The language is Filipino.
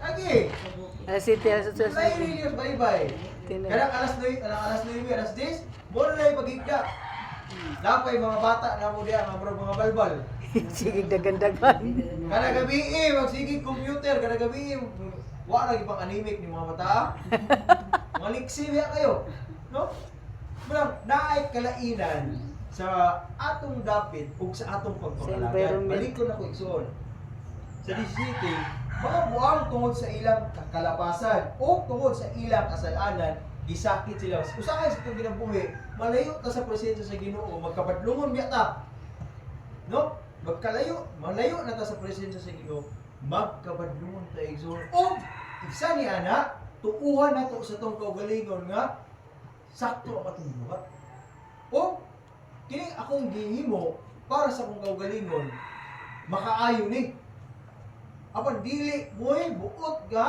Lagi. Alas 7, alas 8, alas Lain 9. News bye-bye. Kadang alas 9, alas 9, alas 10, muna na yung pagigda. Lapay mga bata na mo diyan, mga balbal. Sige, dagan-dagan. Kada gabi magsigig computer, kada gabi wala lagi pang anemic ni mga mata. Mga liksi biya kayo. No? Mula, naay kalainan sa atong dapit ug sa atong Sa pagpangalagan. environment. Balik ko na ko igsoon. Sa DCT, mga buang tungod sa ilang kalapasan o tungod sa ilang kasalanan, gisakit sila. Usahay sa itong ginabuhi, malayo ta sa presensya sa Ginoo, magkabadlungon biya ta. No? Malayo na ta sa presensya sa Ginoo, magkabadlungon ta igsoon. O isa ni ana, tuuhan nato sa tong kaugalingon nga sakto ang atong buhat. O kini akong gihimo para sa akong kaugalingon, makaayo ni. Apan dili mo'y buot ga